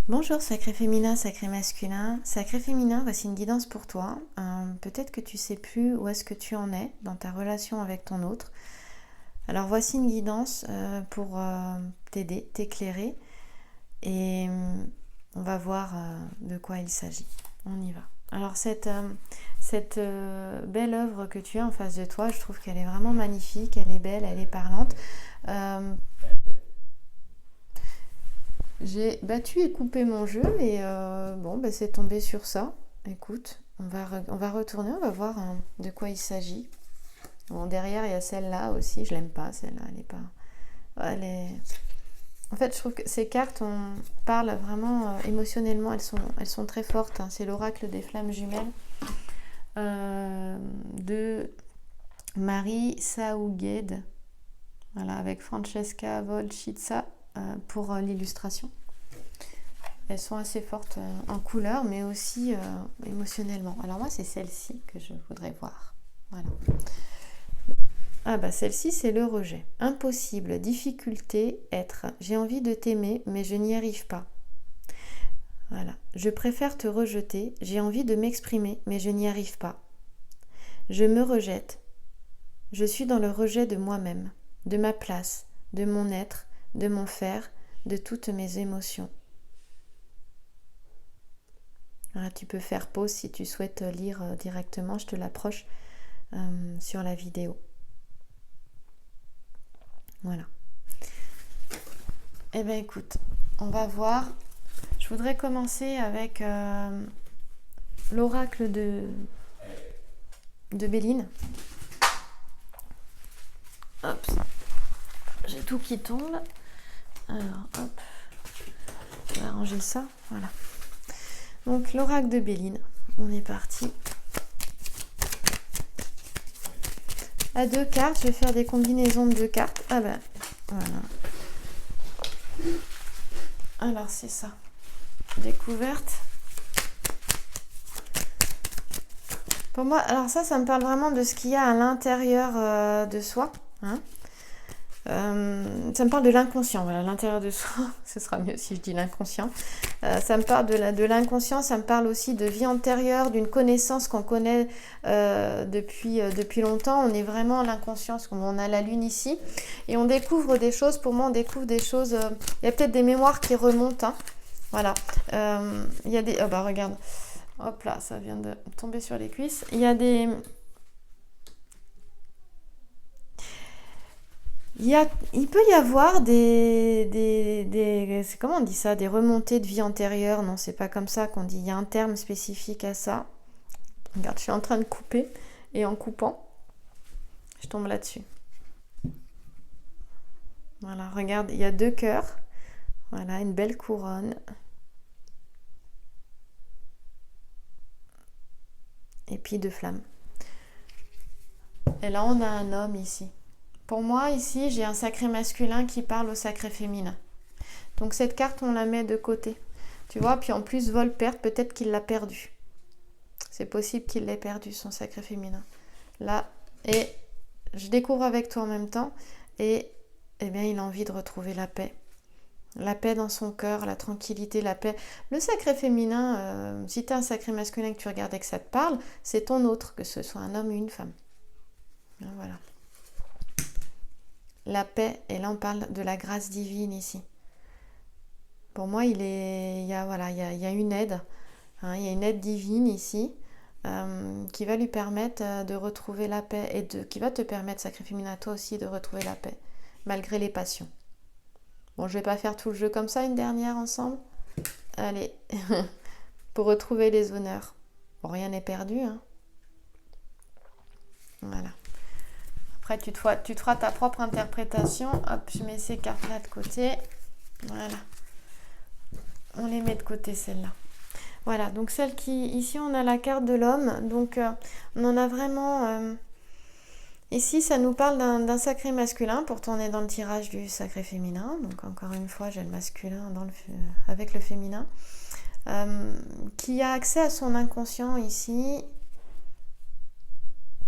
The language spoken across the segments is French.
Bonjour sacré féminin, sacré masculin. Sacré féminin, voici une guidance pour toi. Peut-être que tu sais plus où est-ce que tu en es dans ta relation avec ton autre. Alors voici une guidance pour t'aider, t'éclairer et on va voir de quoi il s'agit. On y va. Alors cette belle œuvre que tu as en face de toi, je trouve qu'elle est vraiment magnifique, elle est belle, elle est parlante. J'ai battu et coupé mon jeu et c'est tombé sur ça. Écoute, on va retourner, on va voir de quoi il s'agit. Bon, derrière, il y a celle-là aussi, je l'aime pas, celle-là, elle est pas... Elle est... En fait, je trouve que ces cartes, on parle vraiment émotionnellement, elles sont très fortes, hein. C'est l'oracle des flammes jumelles de Marie Saougued, voilà, avec Francesca Volchitsa pour l'illustration. Elles sont assez fortes en couleur, mais aussi émotionnellement. Alors moi, c'est celle-ci que je voudrais voir. Voilà. Ah bah celle-ci, c'est le rejet. Impossible, difficulté, être. J'ai envie de t'aimer, mais je n'y arrive pas. Voilà. Je préfère te rejeter. J'ai envie de m'exprimer, mais je n'y arrive pas. Je me rejette. Je suis dans le rejet de moi-même, de ma place, de mon être, de mon faire, de toutes mes émotions. Voilà, tu peux faire pause si tu souhaites lire directement, je te l'approche sur la vidéo. Voilà. Eh bien écoute, on va voir. Je voudrais commencer avec l'oracle de Béline. Hop, j'ai tout qui tombe. Alors hop, je vais arranger ça, voilà. Donc l'oracle de Béline, on est parti. À 2 cartes, je vais faire des combinaisons de 2 cartes. Ah ben, voilà. Alors c'est ça. Découverte. Pour moi, alors ça me parle vraiment de ce qu'il y a à l'intérieur de soi. Hein. Ça me parle de l'inconscient, voilà, l'intérieur de soi, ce sera mieux si je dis l'inconscient. Ça me parle de l'inconscient, ça me parle aussi de vie antérieure, d'une connaissance qu'on connaît depuis longtemps. On est vraiment à l'inconscient, parce qu'on a la lune ici, et on découvre des choses, pour moi on découvre des choses, il y a peut-être des mémoires qui remontent, hein. Voilà, il y a des, oh bah regarde, hop là, ça vient de tomber sur les cuisses, il y a des... Il peut y avoir c'est comment on dit ça, des remontées de vie antérieure. Non, c'est pas comme ça qu'on dit. Il y a un terme spécifique à ça. Regarde, je suis en train de couper et en coupant, je tombe là-dessus. Voilà, regarde, il y a 2 cœurs. Voilà, une belle couronne. Et puis 2 flammes. Et là, on a un homme ici. Pour moi, ici, j'ai un sacré masculin qui parle au sacré féminin. Donc cette carte, on la met de côté. Tu vois, puis en plus, vol-perte, peut-être qu'il l'a perdu. C'est possible qu'il l'ait perdu, son sacré féminin. Là, et je découvre avec toi en même temps. Et eh bien, il a envie de retrouver la paix. La paix dans son cœur, la tranquillité, la paix. Le sacré féminin, si tu as un sacré masculin que tu regardes et que ça te parle, c'est ton autre, que ce soit un homme ou une femme. Voilà. La paix, et là on parle de la grâce divine ici. Pour moi, il y a une aide, hein, il y a une aide divine ici qui va lui permettre de retrouver la paix et qui va te permettre, sacré féminin, toi aussi, de retrouver la paix, malgré les passions. Bon, je vais pas faire tout le jeu comme ça, une dernière ensemble. Allez, pour retrouver les honneurs. Bon, rien n'est perdu, hein. Voilà. Après, tu te feras ta propre interprétation. Hop, je mets ces cartes-là de côté. Voilà. On les met de côté, celles-là. Voilà, donc celle qui... Ici, on a la carte de l'homme. Donc, on en a vraiment... Ici, ça nous parle d'un sacré masculin. Pourtant, on est dans le tirage du sacré féminin. Donc, encore une fois, j'ai le masculin avec le féminin. Qui a accès à son inconscient ici.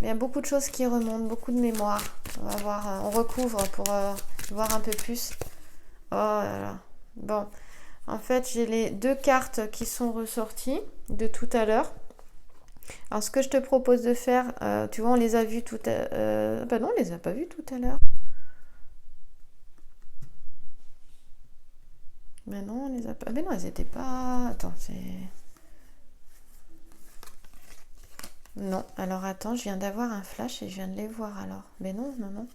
Il y a beaucoup de choses qui remontent, beaucoup de mémoire. On va voir, on recouvre pour voir un peu plus. Oh là là. Bon, En fait, j'ai les 2 cartes qui sont ressorties de tout à l'heure. Alors, ce que je te propose de faire, tu vois, on les a vues tout à... bah non, on les a pas vues tout à l'heure. Mais non, on les a pas... Mais non, elles étaient pas... Attends, c'est... Non, alors attends, je viens d'avoir un flash et je viens de les voir alors. Mais non, non, non.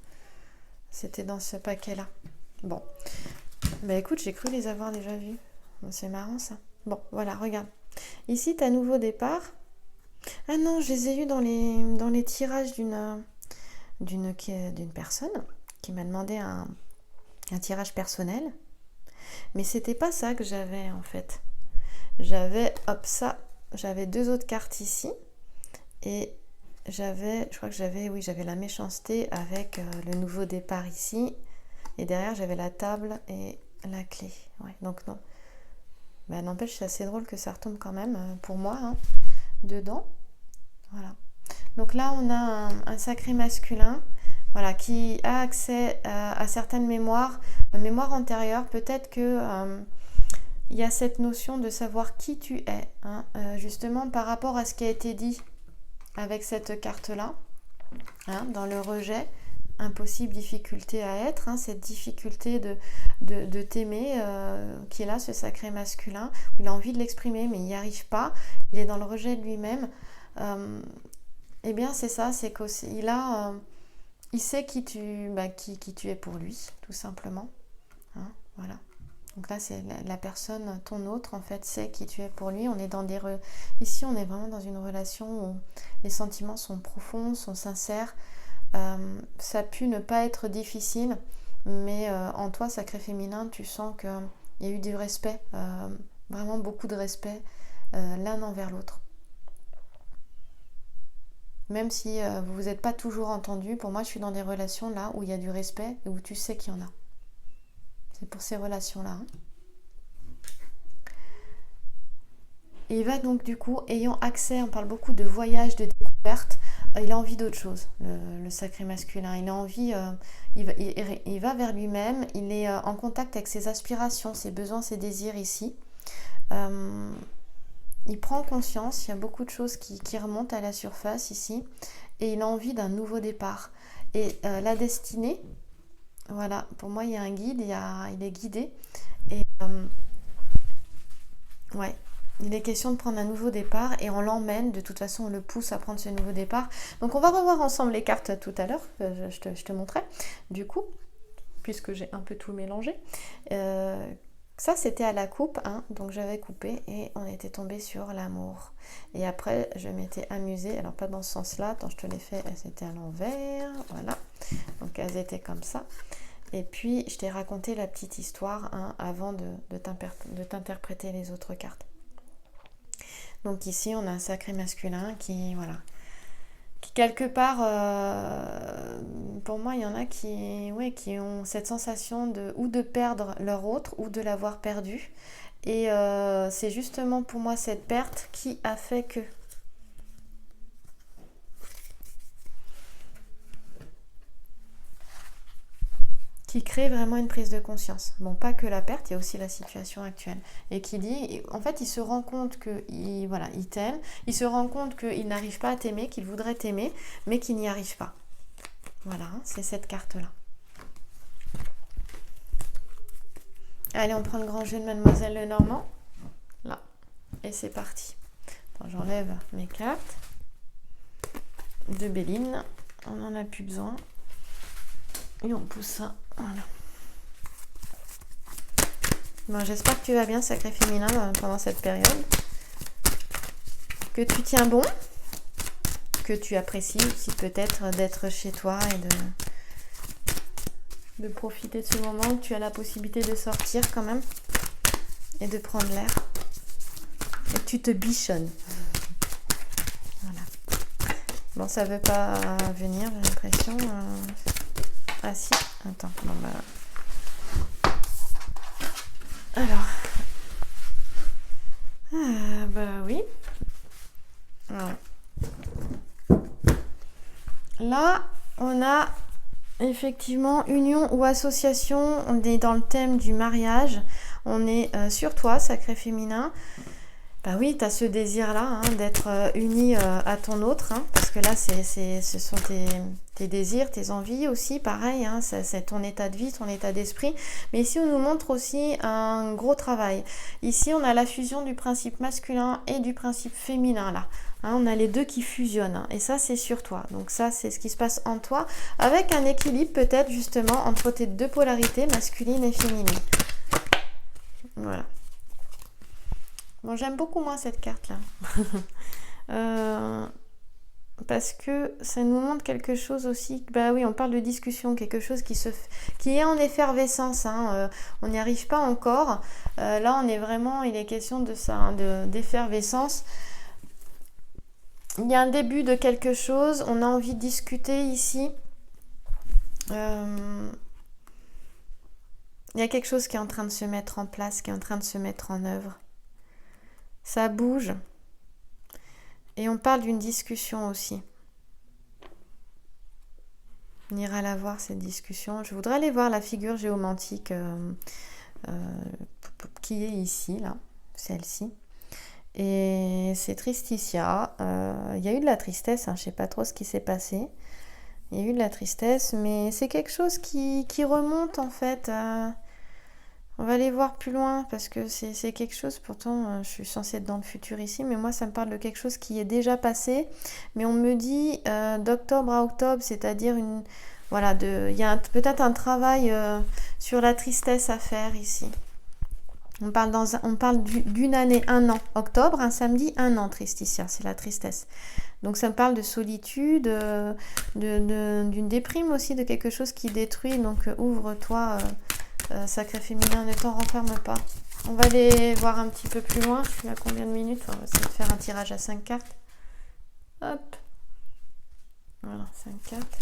C'était dans ce paquet-là. Bon. Bah écoute, j'ai cru les avoir déjà vus. Bon, c'est marrant ça. Bon, voilà, regarde. Ici, tu as nouveau départ. Ah non, je les ai eus dans les tirages d'une personne qui m'a demandé un tirage personnel. Mais c'était pas ça que j'avais en fait. J'avais, hop, ça. J'avais 2 autres cartes ici. Et j'avais, je crois que j'avais, oui, j'avais la méchanceté avec le nouveau départ ici. Et derrière, j'avais la table et la clé. Ouais, donc non. Mais n'empêche, c'est assez drôle que ça retombe quand même, pour moi, hein, dedans. Voilà. Donc là, on a un sacré masculin, voilà, qui a accès à certaines mémoires antérieures. Peut-être que il y a cette notion de savoir qui tu es, hein, justement par rapport à ce qui a été dit avec cette carte-là, hein, dans le rejet. Impossible, difficulté à être, hein, cette difficulté de t'aimer qui est là, ce sacré masculin, où il a envie de l'exprimer mais il n'y arrive pas, il est dans le rejet de lui-même. Eh bien c'est ça, c'est qu'il a, il sait qui tu es pour lui, tout simplement, hein, voilà. Donc là c'est la personne, ton autre en fait, sait qui tu es pour lui. On est dans ici on est vraiment dans une relation où les sentiments sont profonds, sont sincères. Ça a pu ne pas être difficile, mais en toi, sacré féminin, tu sens qu'il y a eu du respect, vraiment beaucoup de respect l'un envers l'autre. Même si vous vous êtes pas toujours entendus, pour moi, je suis dans des relations là où il y a du respect et où tu sais qu'il y en a. C'est pour ces relations-là. Hein. Et il va donc du coup, ayant accès, on parle beaucoup de voyage, de découverte, il a envie d'autre chose, le sacré masculin. Il a envie, il va vers lui-même, il est en contact avec ses aspirations, ses besoins, ses désirs ici. Il prend conscience, il y a beaucoup de choses qui remontent à la surface ici, et il a envie d'un nouveau départ. Et la destinée, voilà, pour moi il y a un guide, il est guidé, et ouais. Il est question de prendre un nouveau départ et on l'emmène, de toute façon on le pousse à prendre ce nouveau départ. Donc on va revoir ensemble les cartes tout à l'heure, je te montrais, du coup, puisque j'ai un peu tout mélangé. Ça c'était à la coupe, hein, donc j'avais coupé et on était tombé sur l'amour. Et après je m'étais amusée, alors pas dans ce sens-là, quand je te l'ai fait, elles étaient à l'envers, voilà, donc elles étaient comme ça. Et puis je t'ai raconté la petite histoire, hein, avant de t'interpréter les autres cartes. Donc ici, on a un sacré masculin qui, voilà, qui quelque part, pour moi, il y en a qui ont cette sensation ou de perdre leur autre ou de l'avoir perdu. Et c'est justement pour moi cette perte qui a fait que... qui crée vraiment une prise de conscience. Bon, pas que la perte, il y a aussi la situation actuelle. Et qui dit, en fait, il se rend compte qu'il il t'aime, il se rend compte qu'il n'arrive pas à t'aimer, qu'il voudrait t'aimer, mais qu'il n'y arrive pas. Voilà, c'est cette carte-là. Allez, on prend le grand jeu de Mademoiselle Lenormand. Là. Et c'est parti. Attends, j'enlève mes cartes. De Béline. On n'en a plus besoin. Et on pousse ça. Voilà. Bon, j'espère que tu vas bien, sacré féminin, pendant cette période. Que tu tiens bon. Que tu apprécies aussi peut-être d'être chez toi et de profiter de ce moment où tu as la possibilité de sortir quand même. Et de prendre l'air. Et que tu te bichonnes. Voilà. Bon, ça veut pas venir, j'ai l'impression. Ah si, attends, bon bah... Alors... bah oui. Ouais. Là, on a effectivement union ou association, on est dans le thème du mariage. On est sur toi, sacré féminin. Bah oui, tu as ce désir-là, d'être uni à ton autre, parce que là, ce sont tes désirs, tes envies aussi, pareil, c'est ton état de vie, ton état d'esprit. Mais ici, on nous montre aussi un gros travail. Ici, on a la fusion du principe masculin et du principe féminin, là. On a les deux qui fusionnent, et ça, c'est sur toi. Donc ça, c'est ce qui se passe en toi, avec un équilibre peut-être justement entre tes deux polarités, masculine et féminine. Voilà. Bon, j'aime beaucoup moins cette carte-là. Parce que ça nous montre quelque chose aussi. Bah oui, on parle de discussion, quelque chose qui est en effervescence. On n'y arrive pas encore. Là, on est vraiment, il est question de ça, d'effervescence. Il y a un début de quelque chose. On a envie de discuter ici. Il y a quelque chose qui est en train de se mettre en place, qui est en train de se mettre en œuvre. Ça bouge. Et on parle d'une discussion aussi. On ira la voir, cette discussion. Je voudrais aller voir la figure géomantique qui est ici, là, celle-ci. Et c'est Tristitia. Il y a eu de la tristesse, je ne sais pas trop ce qui s'est passé. Il y a eu de la tristesse, mais c'est quelque chose qui remonte en fait. On va aller voir plus loin parce que c'est quelque chose, pourtant je suis censée être dans le futur ici, mais moi ça me parle de quelque chose qui est déjà passé. Mais on me dit d'octobre à octobre, c'est-à-dire il y a peut-être un travail sur la tristesse à faire ici. On parle d'une année, un an. Octobre, un samedi, un an, Tristitia, c'est la tristesse. Donc ça me parle de solitude, d'une déprime aussi, de quelque chose qui détruit. Donc ouvre-toi, sacré féminin, ne t'en renferme pas. On va aller voir un petit peu plus loin. Je suis à combien de minutes? On va essayer de faire un tirage à 5 cartes. Hop. Voilà, 5 cartes.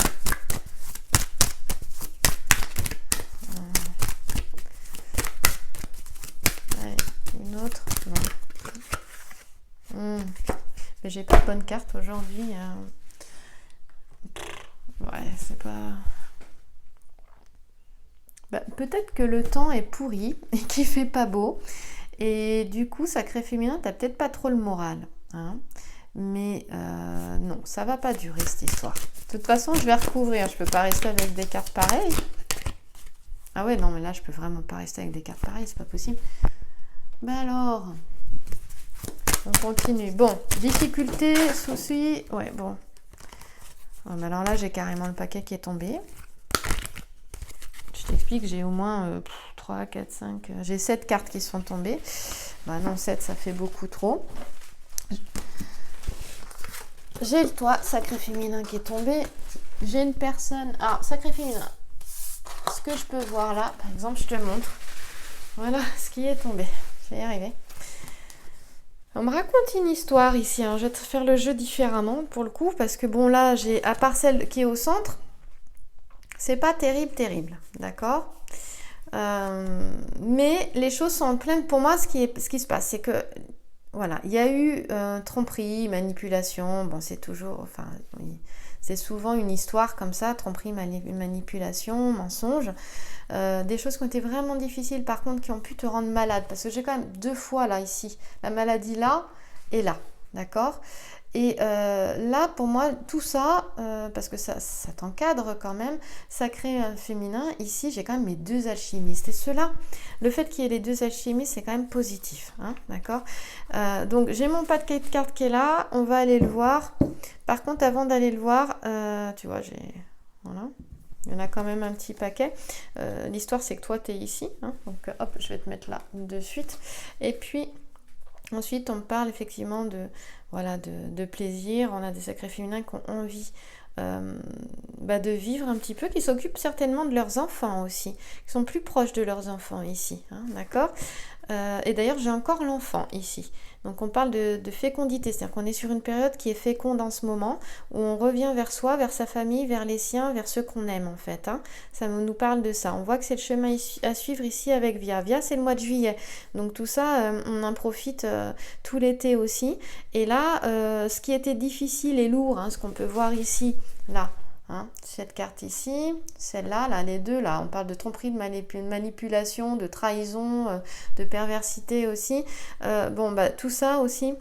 Allez, une autre. Non. Mais j'ai pas de bonne carte aujourd'hui. Ouais, c'est pas... peut-être que le temps est pourri et qu'il fait pas beau. Et du coup, sacré féminin, t'as peut-être pas trop le moral. Mais non, ça va pas durer cette histoire. De toute façon, je vais recouvrir. Je peux pas rester avec des cartes pareilles. Ah ouais, non, mais là, je peux vraiment pas rester avec des cartes pareilles. C'est pas possible. Alors... On continue. Bon, difficulté, souci. Ouais, bon. Alors là, j'ai carrément le paquet qui est tombé. Je t'explique, j'ai au moins 3, 4, 5... J'ai 7 cartes qui sont tombées. Non, 7, ça fait beaucoup trop. J'ai le toit, sacré féminin qui est tombé. J'ai une personne... Alors, sacré féminin. Ce que je peux voir là, par exemple, je te montre. Voilà ce qui est tombé. Je vais y arriver. On me raconte une histoire ici, je vais te faire le jeu différemment pour le coup, parce que bon là, j'ai à part celle qui est au centre, c'est pas terrible, d'accord, mais les choses sont en pleine, pour moi, ce qui se passe, c'est que, voilà, il y a eu tromperie, manipulation, bon c'est toujours, oui, c'est souvent une histoire comme ça, tromperie, manipulation, mensonge, des choses qui ont été vraiment difficiles par contre qui ont pu te rendre malade, parce que j'ai quand même 2 fois là ici, la maladie là et là, d'accord, et là pour moi tout ça, parce que ça t'encadre quand même, sacré féminin, ici j'ai quand même mes 2 alchimistes, et cela, le fait qu'il y ait les 2 alchimistes c'est quand même positif, d'accord, donc j'ai mon paquet de cartes qui est là, on va aller le voir. Par contre avant d'aller le voir, tu vois, voilà, il y en a quand même un petit paquet. L'histoire, c'est que toi, tu es ici. Donc, hop, je vais te mettre là de suite. Et puis, ensuite, on parle effectivement de plaisir. On a des sacrés féminins qui ont envie de vivre un petit peu, qui s'occupent certainement de leurs enfants aussi, qui sont plus proches de leurs enfants ici. D'accord ? Et d'ailleurs, j'ai encore l'enfant ici. Donc, on parle de fécondité, c'est-à-dire qu'on est sur une période qui est féconde en ce moment, où on revient vers soi, vers sa famille, vers les siens, vers ceux qu'on aime en fait. Ça nous parle de ça. On voit que c'est le chemin à suivre ici avec Via. Via, c'est le mois de juillet. Donc, tout ça, on en profite tout l'été aussi. Et là, ce qui était difficile et lourd, ce qu'on peut voir ici, là, Hein. Cette carte ici, celle-là, là, les deux, là, on parle de tromperie, de manipulation, de trahison, de perversité aussi. Bon, bah, tout ça aussi,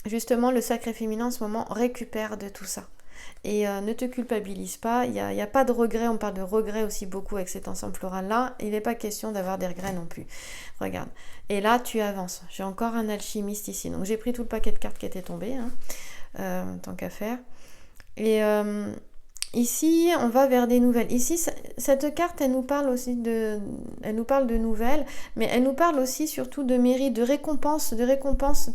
justement, le sacré féminin en ce moment récupère de tout ça. Et ne te culpabilise pas, il n'y a pas de regret, on parle de regret aussi beaucoup avec cet ensemble floral-là, il n'est pas question d'avoir des regrets non plus. Regarde, et là tu avances, j'ai encore un alchimiste ici, donc j'ai pris tout le paquet de cartes qui était tombé, hein, tant qu'à faire. Et ici, on va vers des nouvelles. Ici, cette carte, elle nous parle aussi elle nous parle de nouvelles, mais elle nous parle aussi surtout de mérite, de récompense,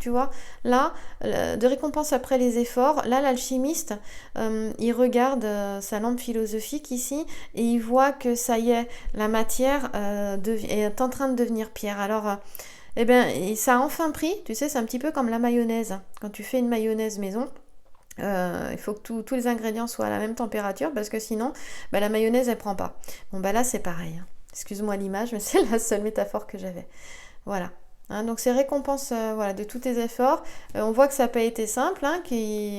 tu vois. Là, de récompense après les efforts. Là, l'alchimiste, il regarde sa lampe philosophique ici et il voit que ça y est, la matière est en train de devenir pierre. Alors, eh bien, ça a enfin pris. Tu sais, c'est un petit peu comme la mayonnaise. Quand tu fais une mayonnaise maison. Il faut que tous les ingrédients soient à la même température parce que sinon la mayonnaise elle prend pas. Bon là c'est pareil, hein. Excuse-moi l'image mais c'est la seule métaphore que j'avais. Voilà. Hein, donc c'est récompense de tous tes efforts. On voit que ça n'a pas été simple, hein,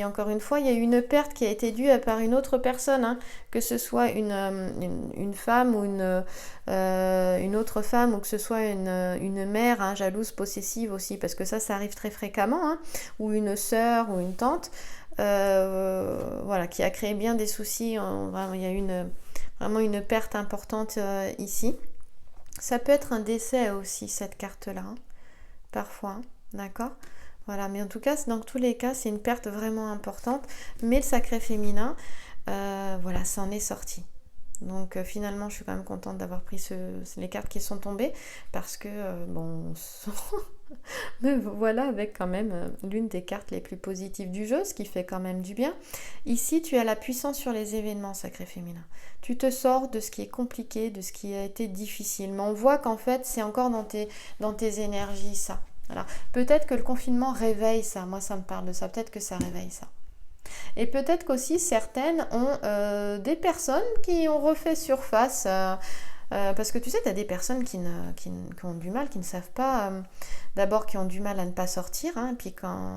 encore une fois il y a eu une perte qui a été due par une autre personne, hein, que ce soit une femme ou une autre femme ou que ce soit une mère, hein, jalouse, possessive aussi, parce que ça arrive très fréquemment, hein, ou une sœur ou une tante. Qui a créé bien des soucis. Il y a eu vraiment une perte importante ici. Ça peut être un décès aussi, cette carte-là, hein, parfois, d'accord. Voilà, mais en tout cas, dans tous les cas, c'est une perte vraiment importante. Mais le sacré féminin, ça en est sorti. Donc finalement, je suis quand même contente d'avoir pris les cartes qui sont tombées parce que, me voilà avec quand même l'une des cartes les plus positives du jeu, ce qui fait quand même du bien. Ici, tu as la puissance sur les événements, sacré féminin. Tu te sors de ce qui est compliqué, de ce qui a été difficile. Mais on voit qu'en fait, c'est encore dans tes énergies, ça. Voilà. Peut-être que le confinement réveille ça. Moi, ça me parle de ça. Peut-être que ça réveille ça. Et peut-être qu'aussi certaines ont des personnes qui ont refait surface. Parce que tu sais, tu as des personnes qui ont du mal, qui ne savent pas, d'abord qui ont du mal à ne pas sortir, hein, puis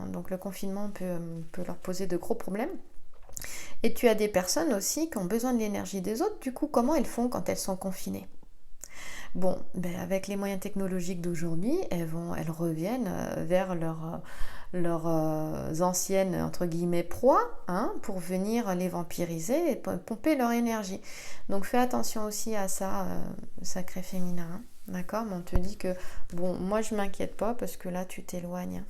donc le confinement peut leur poser de gros problèmes. Et tu as des personnes aussi qui ont besoin de l'énergie des autres, du coup, comment elles font quand elles sont confinées ? Bon, avec les moyens technologiques d'aujourd'hui, elles reviennent vers leurs anciennes, entre guillemets, proies, hein, pour venir les vampiriser et pomper leur énergie. Donc fais attention aussi à ça, sacré féminin, hein, d'accord. Mais on te dit que, moi je m'inquiète pas parce que là tu t'éloignes.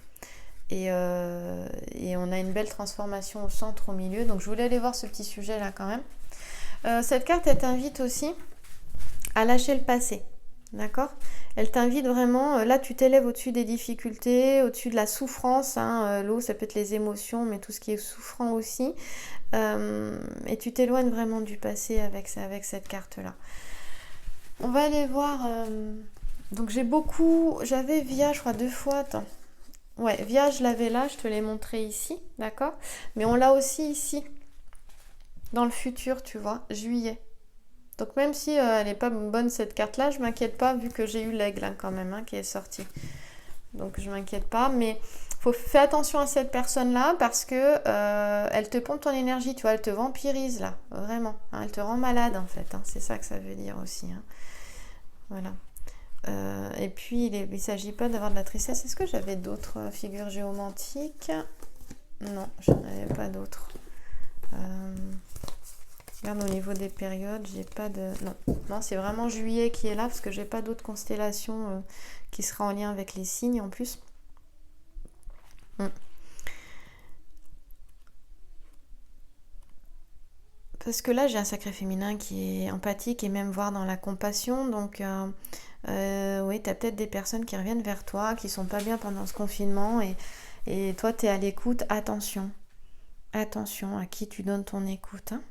Et on a une belle transformation au centre, au milieu. Donc je voulais aller voir ce petit sujet là quand même. Cette carte, elle t'invite aussi à lâcher le passé. D'accord ? Elle t'invite vraiment, là tu t'élèves au-dessus des difficultés, au-dessus de la souffrance, hein, l'eau ça peut être les émotions, mais tout ce qui est souffrant aussi, et tu t'éloignes vraiment du passé avec cette carte-là. On va aller voir, donc j'avais Via je crois 2 fois, attends. Ouais, Via je l'avais là, je te l'ai montré ici, d'accord ? Mais on l'a aussi ici, dans le futur, tu vois, juillet. Donc même si elle n'est pas bonne cette carte-là, je m'inquiète pas vu que j'ai eu l'aigle hein, quand même qui est sorti. Donc je m'inquiète pas, mais fais attention à cette personne-là parce que elle te pompe ton énergie, tu vois, elle te vampirise là, vraiment. Hein, elle te rend malade en fait, hein, c'est ça que ça veut dire aussi. Hein. Voilà. Et puis il ne s'agit pas d'avoir de la tristesse. Est-ce que j'avais d'autres figures géomantiques ? Non, je n'en avais pas d'autres. Regarde au niveau des périodes, j'ai pas de... Non, c'est vraiment juillet qui est là parce que j'ai pas d'autres constellations qui sera en lien avec les signes en plus. Parce que là, j'ai un sacré féminin qui est empathique et même voire dans la compassion. Donc, oui, tu as peut-être des personnes qui reviennent vers toi, qui sont pas bien pendant ce confinement et toi, tu es à l'écoute. Attention à qui tu donnes ton écoute, hein.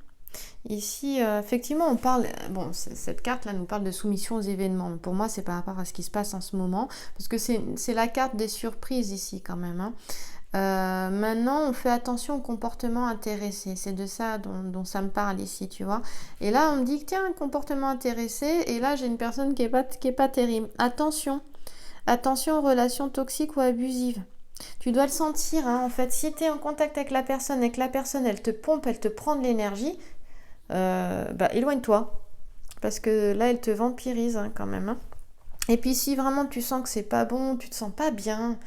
Ici, effectivement, on parle... cette carte-là nous parle de soumission aux événements. Pour moi, c'est par rapport à ce qui se passe en ce moment. Parce que c'est la carte des surprises ici, quand même. Hein. Maintenant, on fait attention au comportement intéressé. C'est de ça dont ça me parle ici, tu vois. Et là, on me dit que tiens, un comportement intéressé. Et là, j'ai une personne qui est pas terrible. Attention aux relations toxiques ou abusives. Tu dois le sentir, hein, en fait. Si tu es en contact avec la personne et que la personne, elle te pompe, elle te prend de l'énergie... éloigne-toi. Parce que là, elle te vampirise hein, quand même. Hein. Et puis si vraiment tu sens que c'est pas bon, tu te sens pas bien,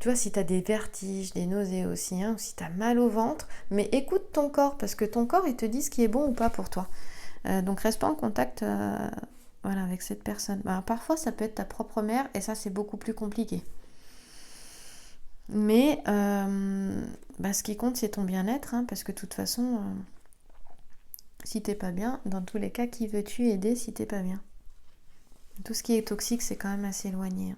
tu vois, si tu as des vertiges, des nausées aussi, hein, ou si tu as mal au ventre, mais écoute ton corps, parce que ton corps, il te dit ce qui est bon ou pas pour toi. Donc reste pas en contact avec cette personne. Parfois, ça peut être ta propre mère, et ça, c'est beaucoup plus compliqué. Mais ce qui compte, c'est ton bien-être, hein, parce que de toute façon, si t'es pas bien, dans tous les cas, qui veux-tu aider si t'es pas bien? Tout ce qui est toxique, c'est quand même assez éloigné.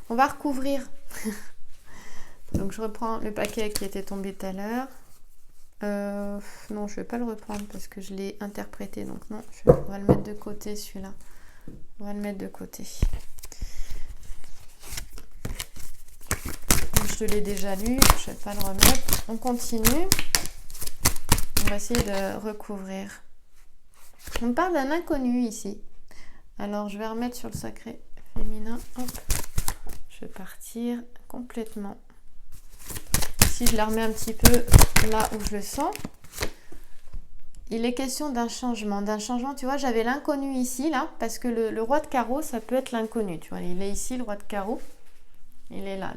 On va recouvrir. Donc je reprends le paquet qui était tombé tout à l'heure. Non, je vais pas le reprendre parce que je l'ai interprété. Donc non, on va le mettre de côté celui-là. On va le mettre de côté. Je te l'ai déjà lu, je vais pas le remettre. On continue. On va essayer de recouvrir. On parle d'un inconnu ici. Alors je vais remettre sur le sacré féminin. Hop. Je vais partir complètement. Ici, je la remets un petit peu là où je le sens. Il est question d'un changement. Tu vois, j'avais l'inconnu ici, là, parce que le roi de carreau, ça peut être l'inconnu. Tu vois, il est ici, le roi de carreau. Il est là.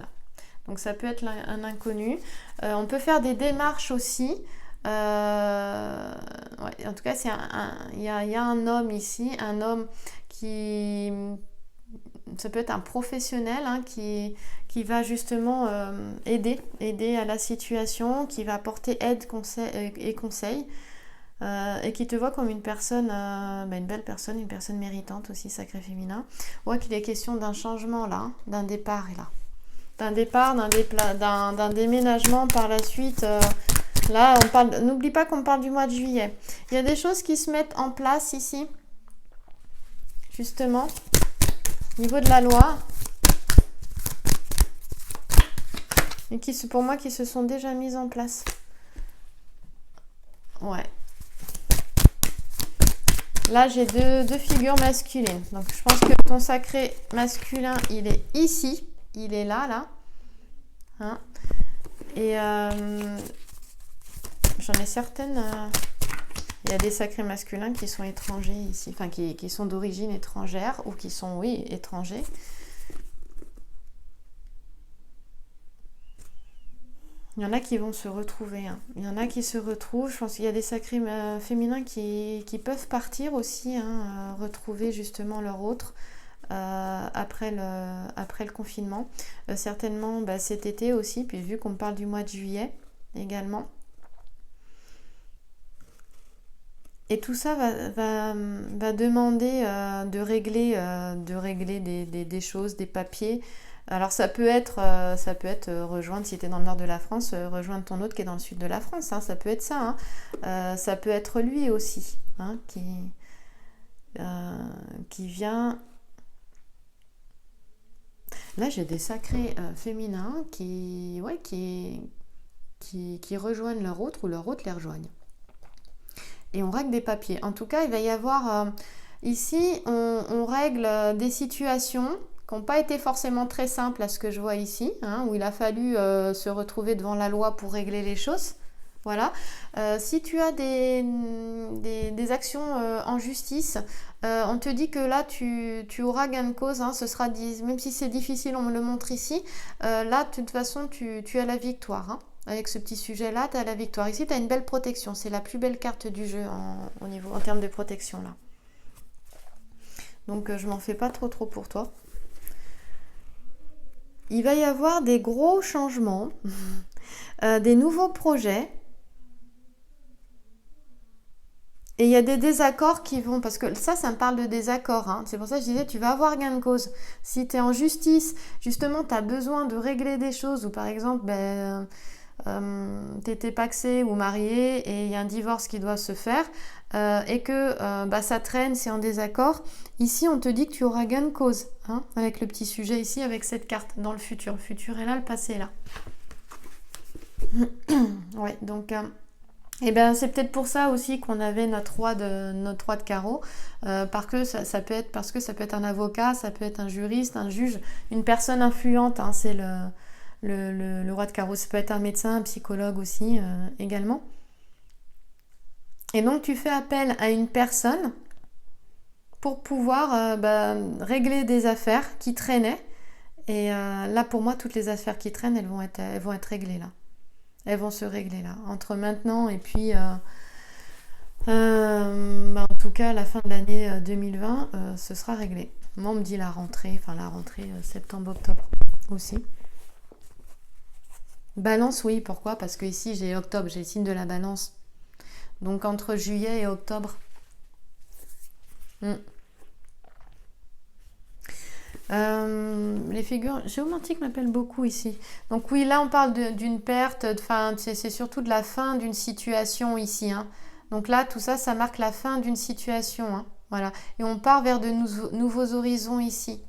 Donc, ça peut être un inconnu. On peut faire des démarches aussi. En tout cas, il y a un homme ici, un homme qui... Ça peut être un professionnel hein, qui va justement aider à la situation, qui va apporter aide et conseil, et qui te voit comme une personne, une belle personne, une personne méritante aussi, sacré féminin. On voit qu'il est question d'un changement là, d'un départ là. D'un départ, d'un déménagement par la suite. Là, n'oublie pas qu'on parle du mois de juillet. Il y a des choses qui se mettent en place ici, justement. Au niveau de la loi, et pour moi, qui se sont déjà mises en place. Ouais. Là, j'ai deux figures masculines. Donc, je pense que ton sacré masculin, il est ici. Il est là. Hein. Et j'en ai certaines... Il y a des sacrés masculins qui sont étrangers ici, enfin qui sont d'origine étrangère ou qui sont, oui, étrangers. Il y en a qui vont se retrouver. Hein. Il y en a qui se retrouvent. Je pense qu'il y a des sacrés féminins qui peuvent partir aussi, hein, retrouver justement leur autre après le confinement. Certainement cet été aussi, puis vu qu'on parle du mois de juillet également. Et tout ça va demander de régler des choses, des papiers. Alors ça peut être rejoindre, si tu es dans le nord de la France, rejoindre ton autre qui est dans le sud de la France. Hein, ça peut être ça. Hein. Ça peut être lui aussi hein, qui vient... Là, j'ai des sacrés féminins qui rejoignent leur autre ou leur autre les rejoignent. Et on règle des papiers. En tout cas, il va y avoir... ici, on règle des situations qui n'ont pas été forcément très simples à ce que je vois ici, hein, où il a fallu se retrouver devant la loi pour régler les choses. Voilà. Si tu as des actions en justice, on te dit que là, tu auras gain de cause. Hein, ce sera même si c'est difficile, on me le montre ici. Là, de toute façon, tu as la victoire. Hein. Avec ce petit sujet-là, tu as la victoire. Ici, tu as une belle protection. C'est la plus belle carte du jeu en termes de protection. Là. Donc, je m'en fais pas trop pour toi. Il va y avoir des gros changements, des nouveaux projets. Et il y a des désaccords qui vont... Parce que ça me parle de désaccords. Hein. C'est pour ça que je disais, tu vas avoir gain de cause. Si tu es en justice, justement, tu as besoin de régler des choses. Ou par exemple... t'étais paxé ou marié et il y a un divorce qui doit se faire et que ça traîne, c'est en désaccord. Ici, on te dit que tu auras gain de cause hein, avec le petit sujet ici, avec cette carte dans le futur. Le futur est là, le passé est là. Ouais, donc... c'est peut-être pour ça aussi qu'on avait notre roi de carreau, parce que ça peut être un avocat, ça peut être un juriste, un juge, une personne influente, hein, c'est le roi de carreau. Ça peut être un médecin, un psychologue aussi également. Et donc tu fais appel à une personne pour pouvoir régler des affaires qui traînaient. Et là, pour moi, toutes les affaires qui traînent, elles vont être réglées là. Elles vont se régler là. Entre maintenant et puis, en tout cas, à la fin de l'année 2020, ce sera réglé. Moi, on me dit la rentrée septembre-octobre aussi. Balance, oui, pourquoi? Parce que ici, j'ai octobre, j'ai le signe de la balance. Donc, entre juillet et octobre. Les figures géomantiques m'appellent beaucoup ici. Donc oui, là on parle d'une perte, c'est surtout de la fin d'une situation ici. Hein. Donc là, tout ça, ça marque la fin d'une situation. Hein. Voilà. Et on part vers de nouveaux horizons ici.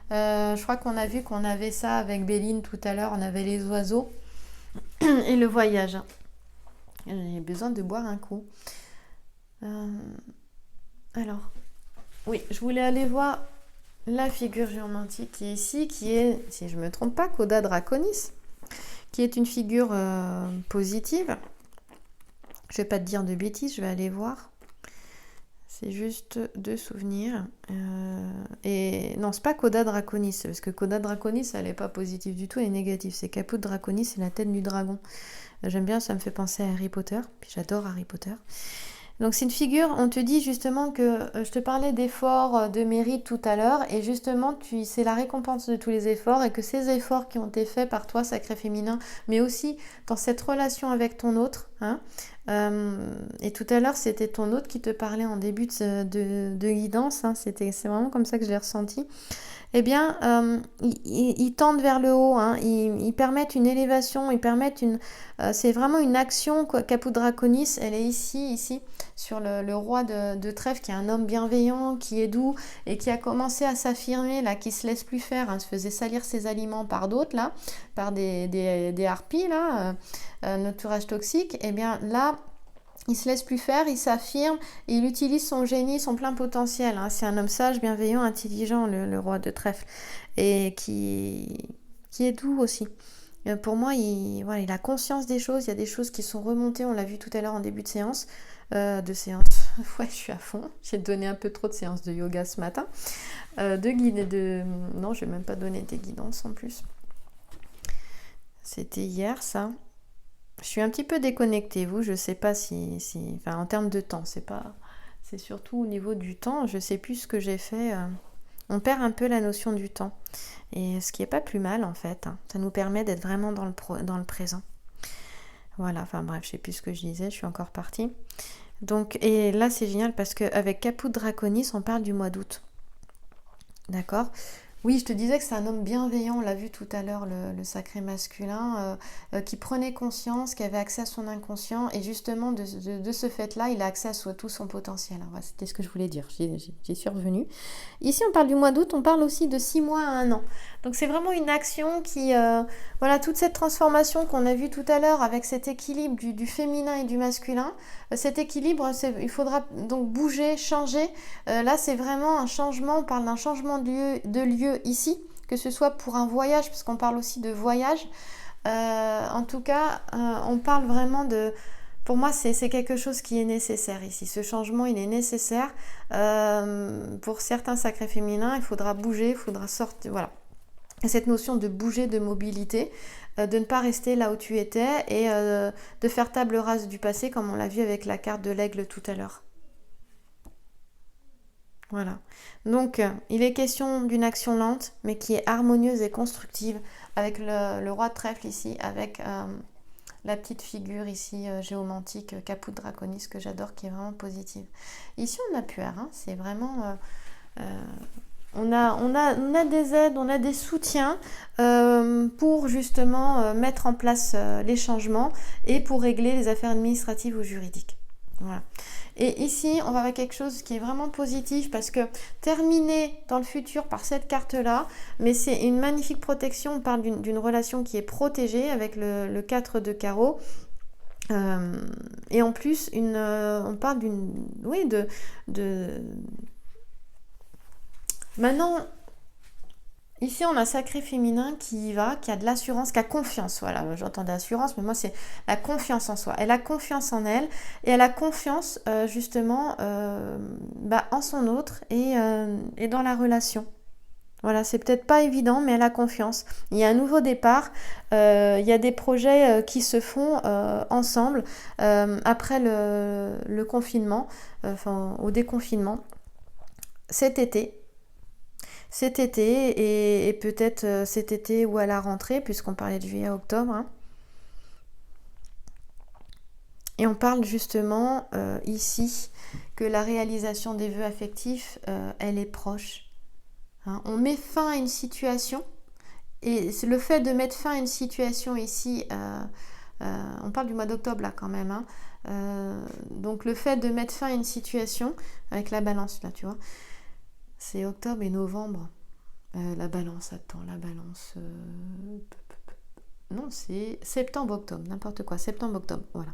Je crois qu'on a vu qu'on avait ça avec Béline tout à l'heure. On avait les oiseaux et le voyage. J'ai besoin de boire un coup. Alors, oui, je voulais aller voir la figure géomantique qui est ici, qui est, si je ne me trompe pas, Coda Draconis, qui est une figure positive. Je ne vais pas te dire de bêtises, je vais aller voir. C'est juste de souvenirs. Et non, c'est pas Coda Draconis, parce que Coda Draconis, elle n'est pas positive du tout, elle est négative. C'est Caput Draconis, c'est la tête du dragon. J'aime bien, ça me fait penser à Harry Potter, puis j'adore Harry Potter. Donc c'est une figure, on te dit justement que je te parlais d'efforts, de mérite tout à l'heure, et justement c'est la récompense de tous les efforts, et que ces efforts qui ont été faits par toi, sacré féminin, mais aussi dans cette relation avec ton autre, hein, et tout à l'heure c'était ton autre qui te parlait en début de guidance, hein, c'est vraiment comme ça que je l'ai ressenti. Eh bien, ils tendent vers le haut, hein, ils permettent une élévation, c'est vraiment une action, quoi. Caput Draconis, elle est ici, sur le roi de trèfle, qui est un homme bienveillant, qui est doux, et qui a commencé à s'affirmer, là, qui se laisse plus faire, hein, se faisait salir ses aliments par d'autres, là, par des harpies, là, notre toxique. Eh bien, là, il se laisse plus faire, il s'affirme, et il utilise son génie, son plein potentiel. Hein. C'est un homme sage, bienveillant, intelligent, le roi de trèfle, et qui est doux aussi. Pour moi, il a conscience des choses, il y a des choses qui sont remontées, on l'a vu tout à l'heure en début de séance. Ouais, je suis à fond, j'ai donné un peu trop de séances de yoga ce matin. Non, je n'ai même pas donné des guidances en plus. C'était hier, ça. Je suis un petit peu déconnectée, je sais pas enfin, en termes de temps, c'est surtout au niveau du temps, je sais plus ce que j'ai fait. On perd un peu la notion du temps, et ce qui est pas plus mal en fait. Hein. Ça nous permet d'être vraiment dans le présent. Voilà, enfin bref, je sais plus ce que je disais, je suis encore partie. Donc, et là c'est génial parce qu'avec Caput Draconis, on parle du mois d'août. D'accord ? Oui, je te disais que c'est un homme bienveillant, on l'a vu tout à l'heure, le sacré masculin, qui prenait conscience, qui avait accès à son inconscient, et justement de ce fait-là, il a accès à tout son potentiel. Voilà, c'était ce que je voulais dire, j'y suis revenue. Ici, on parle du mois d'août, on parle aussi de 6 mois à 1 an. Donc c'est vraiment une action qui, toute cette transformation qu'on a vue tout à l'heure avec cet équilibre du féminin et du masculin, cet équilibre, il faudra donc bouger, changer. Là, c'est vraiment un changement, on parle d'un changement de lieu ici, que ce soit pour un voyage, parce qu'on parle aussi de voyage. En tout cas, on parle vraiment de... Pour moi, c'est quelque chose qui est nécessaire ici. Ce changement, il est nécessaire. Pour certains sacrés féminins, il faudra bouger, il faudra sortir... Voilà. Et cette notion de bouger, de mobilité, de ne pas rester là où tu étais, et de faire table rase du passé, comme on l'a vu avec la carte de l'aigle tout à l'heure. Voilà. Donc, il est question d'une action lente, mais qui est harmonieuse et constructive, avec le roi de trèfle ici, avec la petite figure ici géomantique, Caput Draconis, que j'adore, qui est vraiment positive. Ici, on a Puère, hein, c'est vraiment... on a des aides, on a des soutiens pour justement mettre en place les changements et pour régler les affaires administratives ou juridiques. Voilà. Et ici, on va avoir quelque chose qui est vraiment positif parce que terminer dans le futur par cette carte-là, mais c'est une magnifique protection. On parle d'une relation qui est protégée avec le 4 de carreau. Et en plus, on parle Maintenant, Ici, on a sacré féminin qui y va, qui a de l'assurance, qui a confiance. Voilà, j'entends d'assurance, mais moi, c'est la confiance en soi. Elle a confiance en elle et elle a confiance justement en son autre et dans la relation. Voilà, c'est peut-être pas évident, mais elle a confiance. Il y a un nouveau départ. Il y a des projets qui se font ensemble après le confinement, au déconfinement, cet été. Cet été et peut-être cet été ou à la rentrée, puisqu'on parlait de juillet à octobre. Hein. Et on parle justement ici que la réalisation des vœux affectifs, elle est proche. Hein. On met fin à une situation. Et le fait de mettre fin à une situation ici, on parle du mois d'octobre là quand même, hein, donc le fait de mettre fin à une situation, avec la balance là, tu vois, c'est octobre et novembre. La balance, attends, la balance... non, c'est septembre-octobre, n'importe quoi, septembre-octobre, voilà.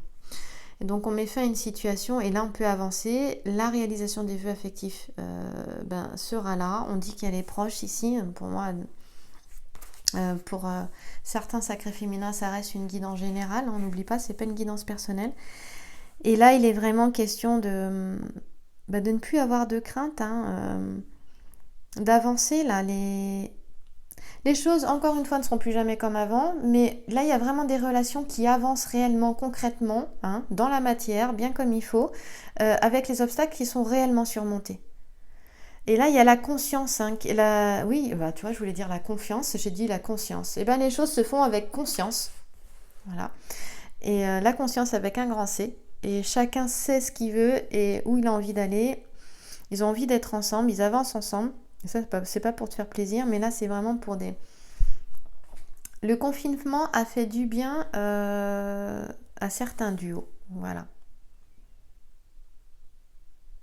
Et donc on met fin à une situation et là on peut avancer. La réalisation des vœux affectifs sera là. On dit qu'elle est proche ici, pour moi... pour certains sacrés féminins, ça reste une guidance générale. On n'oublie pas, c'est pas une guidance personnelle. Et là, il est vraiment question de ne plus avoir de crainte, hein, d'avancer. Là, les choses, encore une fois, ne seront plus jamais comme avant. Mais là, il y a vraiment des relations qui avancent réellement, concrètement, hein, dans la matière, bien comme il faut, avec les obstacles qui sont réellement surmontés. Et là, il y a la conscience. Hein, oui, tu vois, je voulais dire la confiance, j'ai dit la conscience. Et bien, les choses se font avec conscience. Voilà. Et la conscience avec un grand C. Et chacun sait ce qu'il veut et où il a envie d'aller. Ils ont envie d'être ensemble, ils avancent ensemble. Et ça, c'est pas pour te faire plaisir, mais là, c'est vraiment pour des... Le confinement a fait du bien à certains duos. Voilà.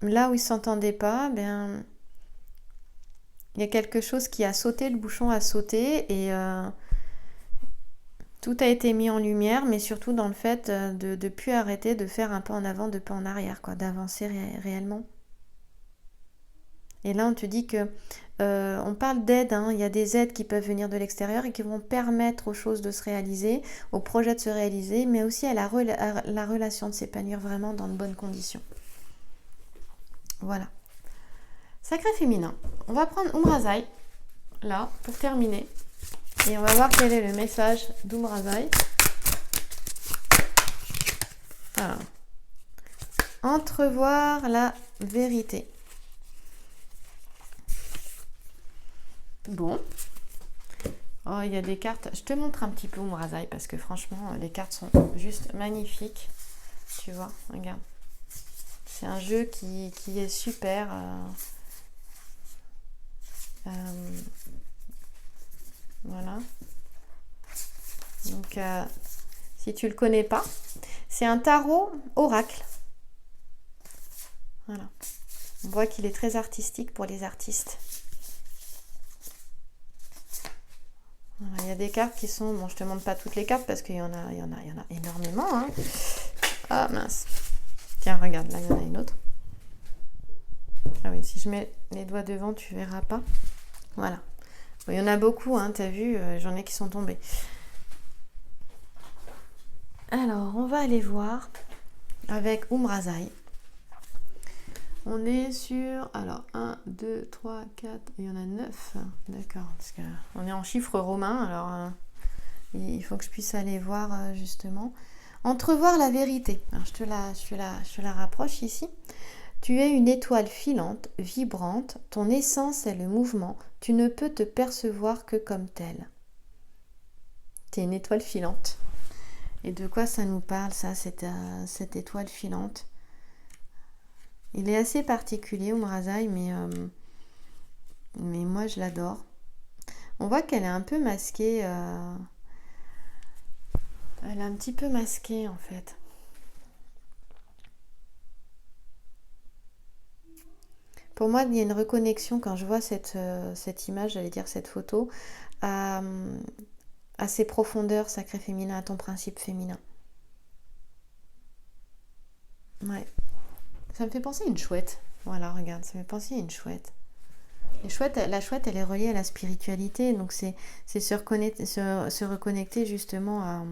Là où ils ne s'entendaient pas, il y a quelque chose qui a sauté, le bouchon a sauté et tout a été mis en lumière, mais surtout dans le fait de ne plus arrêter de faire un pas en avant, deux pas en arrière, quoi, d'avancer réellement. Et là, on te dit que on parle d'aide, hein, il y a des aides qui peuvent venir de l'extérieur et qui vont permettre aux choses de se réaliser, aux projets de se réaliser, mais aussi à la relation de s'épanouir vraiment dans de bonnes conditions. Voilà. Sacré féminin. On va prendre Umrazai, là, pour terminer. Et on va voir quel est le message d'Umrazai. Alors. Entrevoir la vérité. Bon. Oh, il y a des cartes. Je te montre un petit peu Umrazai parce que franchement, les cartes sont juste magnifiques. Tu vois, regarde. C'est un jeu qui est super... voilà. Donc, si tu le connais pas, c'est un tarot oracle. Voilà. On voit qu'il est très artistique pour les artistes. Voilà, il y a des cartes qui sont... Bon, je te montre pas toutes les cartes parce qu'il y en a énormément. Hein. Ah mince. Tiens, regarde, là, il y en a une autre. Ah oui, si je mets les doigts devant, tu verras pas. Voilà. Bon, il y en a beaucoup, hein, t'as vu, j'en ai qui sont tombés. Alors, on va aller voir avec Umrazai. On est sur... Alors, 1, 2, 3, 4... Il y en a 9. D'accord. Parce qu'on est en chiffres romains. Alors, il faut que je puisse aller voir justement. Entrevoir la vérité. Alors, je te la rapproche ici. Tu es une étoile filante, vibrante. Ton essence est le mouvement. Tu ne peux te percevoir que comme telle. Tu es une étoile filante. Et de quoi ça nous parle, ça, cette étoile filante ? Il est assez particulier, Umrazai, mais moi, je l'adore. On voit qu'elle est un peu masquée. Elle est un petit peu masquée, en fait. Pour moi, il y a une reconnexion quand je vois cette image, j'allais dire cette photo, à ses profondeurs sacrées féminines, à ton principe féminin. Ouais. Ça me fait penser à une chouette. Voilà, regarde, ça me fait penser à une chouette. La chouette, elle est reliée à la spiritualité, donc c'est se reconnecter justement à,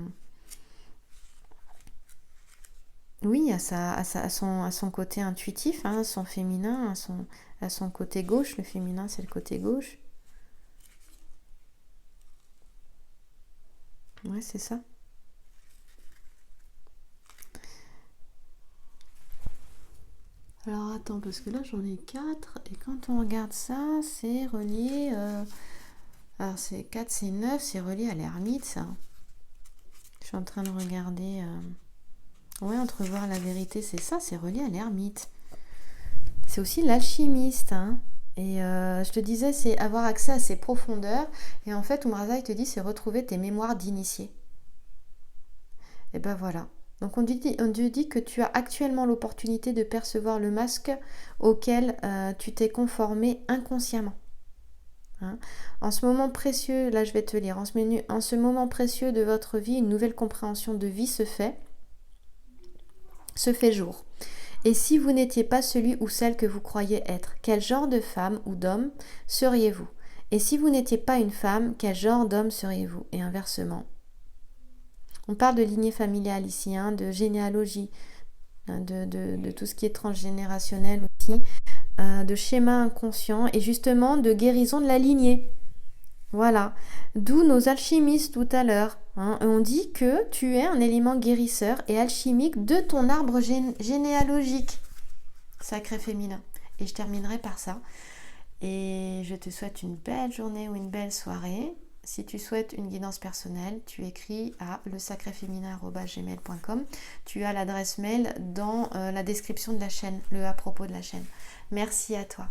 oui, à son côté intuitif, hein, son féminin, à son côté gauche. Le féminin, c'est le côté gauche. Ouais, c'est ça. Alors attends, parce que là j'en ai 4, et quand on regarde ça, c'est relié. Alors c'est 4, c'est 9, c'est relié à l'ermite, ça. Je suis en train de regarder. Ouais, entrevoir la vérité, c'est ça, c'est relié à l'ermite. C'est aussi l'alchimiste, hein. Et je te disais, c'est avoir accès à ses profondeurs. Et en fait, Umraza, il te dit, c'est retrouver tes mémoires d'initié. Et ben voilà. Donc on te dit que tu as actuellement l'opportunité de percevoir le masque auquel tu t'es conformé inconsciemment. Hein. En ce moment précieux, là je vais te lire, en ce moment précieux de votre vie, une nouvelle compréhension de vie se fait jour. Et si vous n'étiez pas celui ou celle que vous croyez être, quel genre de femme ou d'homme seriez-vous? Et si vous n'étiez pas une femme, quel genre d'homme seriez-vous? Et inversement. On parle de lignée familiale ici, hein, de généalogie, hein, de tout ce qui est transgénérationnel aussi, de schéma inconscient et justement de guérison de la lignée. Voilà. D'où nos alchimistes tout à l'heure. Hein. On dit que tu es un élément guérisseur et alchimique de ton arbre généalogique. Sacré féminin. Et je terminerai par ça. Et je te souhaite une belle journée ou une belle soirée. Si tu souhaites une guidance personnelle, tu écris à lesacréféminin@gmail.com. Tu as l'adresse mail dans la description de la chaîne, le à propos de la chaîne. Merci à toi.